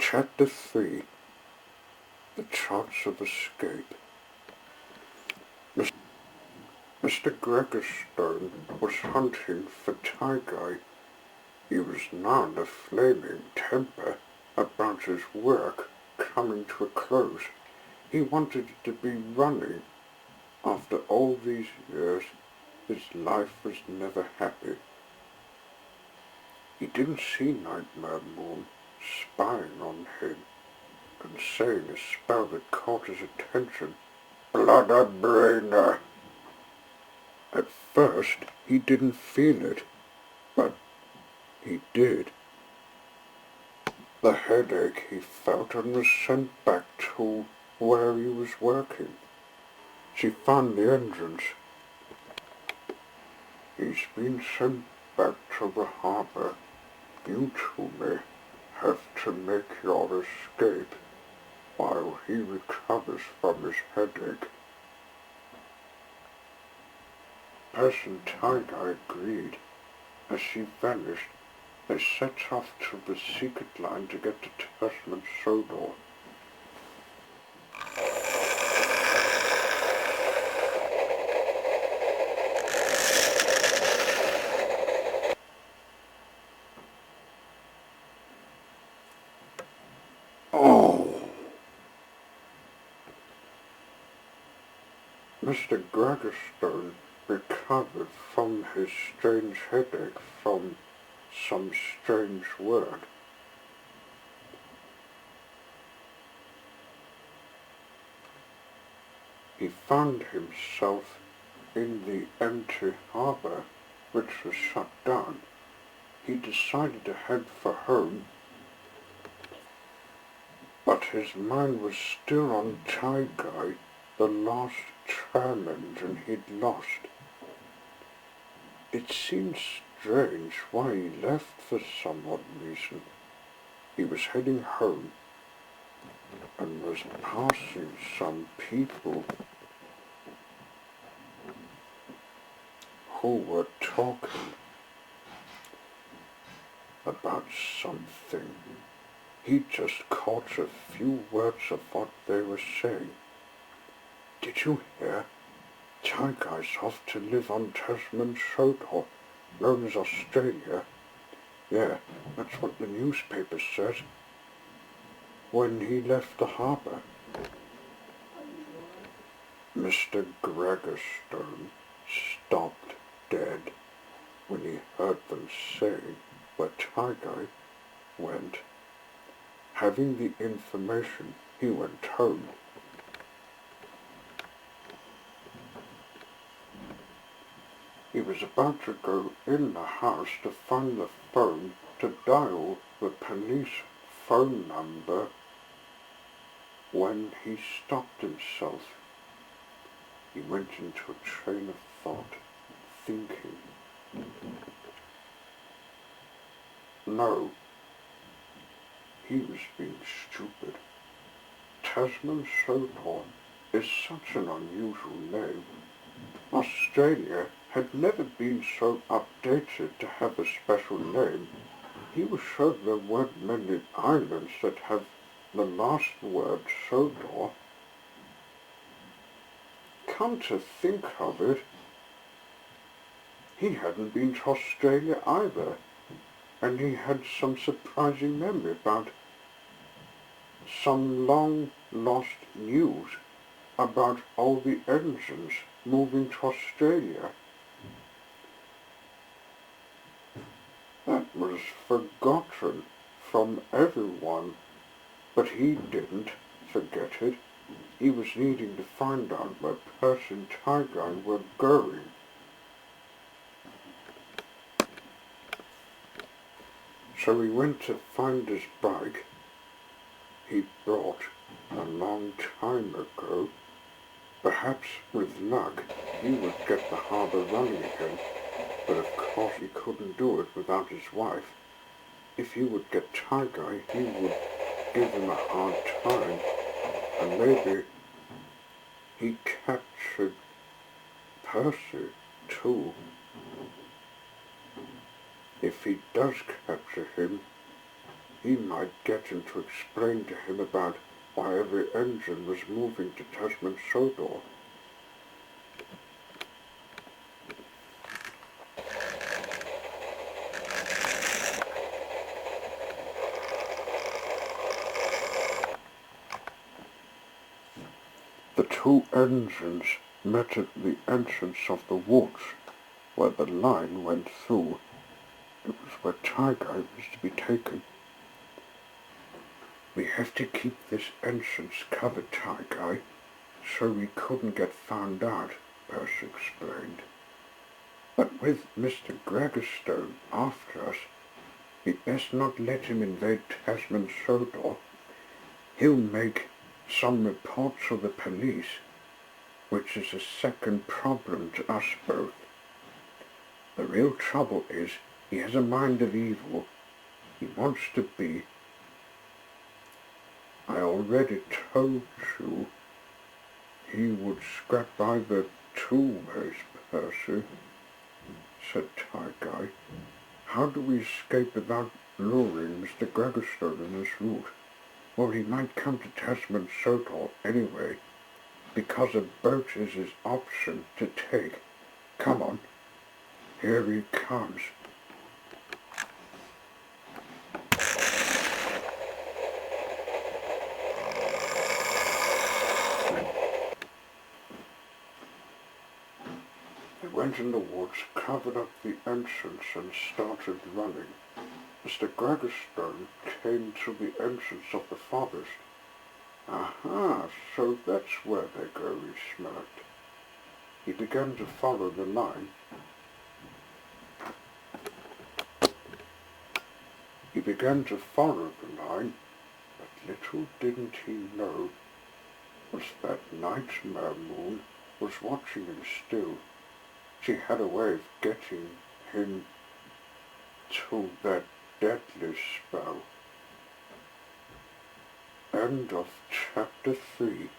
Chapter 3. The Chance of Escape. Mr. Gregorstone was hunting for Tigy. He was now in a flaming temper about his work coming to a close. He wanted it to be running. After all these years, his life was never happy. He didn't see Nightmare Moon spying on him and saying a spell that caught his attention. Bludderbrainer! At first, he didn't feel it, but he did. The headache he felt and was sent back to where he was working. She found the entrance. He's been sent back to the harbour. You two may have to make your escape while he recovers from his headache. Person Tigy agreed. As she vanished, they set off to the secret line to get to Tasman Sodor. Mr. Gregorstone recovered from his strange headache from some strange word. He found himself in the empty harbour, which was shut down. He decided to head for home, but his mind was still on Tigy, the lost tram engine he'd lost. It seemed strange why he left for some odd reason. He was heading home and was passing some people who were talking about something. He just caught a few words of what they were saying. Did you hear? Tigy's off to live on Tasman Sodor, known as Australia. Yeah, that's what the newspaper said when he left the harbour. Mr. Gregorstone stopped dead when he heard them saying where Tigy went. Having the information, he went home. He was about to go in the house to find the phone to dial the police phone number when he stopped himself. He went into a train of thought, thinking. No, he was being stupid. Tasman Sodor is such an unusual name. Australia had never been so updated to have a special name. He was sure there weren't many islands that have the last word Sodor. Come to think of it, he hadn't been to Australia either, and he had some surprising memory about some long-lost news about all the engines moving to Australia. That was forgotten from everyone, but he didn't forget it. He was needing to find out where Percy and Tigy were going. So he went to find his bike he brought a long time ago. Perhaps with luck he would get the harbour running again, but of course he couldn't do it without his wife. If he would get Tigy, he would give him a hard time, and maybe he captured Percy too. If he does capture him, he might get him to explain to him about why every engine was moving to Tasman Sodor. The two engines met at the entrance of the woods, where the line went through. It was where Tigy was to be taken. "We have to keep this entrance covered, Tigy, so we couldn't get found out," Percy explained. "But with Mr. Gregorstone after us, we'd best not let him invade Tasman Sodor. He'll make some report to the police, which is a second problem to us both. The real trouble is he has a mind of evil. He wants to be. I already told you he would scrap either two ways, Percy," said Tigy. "How do we escape without luring Mr. Gregorstone in this route? Well, he might come to Tasman Sodor anyway, because a boat is his option to take. Come on, here he comes." They went in the woods, covered up the entrance, and started running. Mr. Gregorstone came to the entrance of the forest. "Aha, so that's where they go," he smirked. He began to follow the line. But little didn't he know was that Nightmare Moon was watching him still. She had a way of getting him to that deadly spell. End of chapter 3.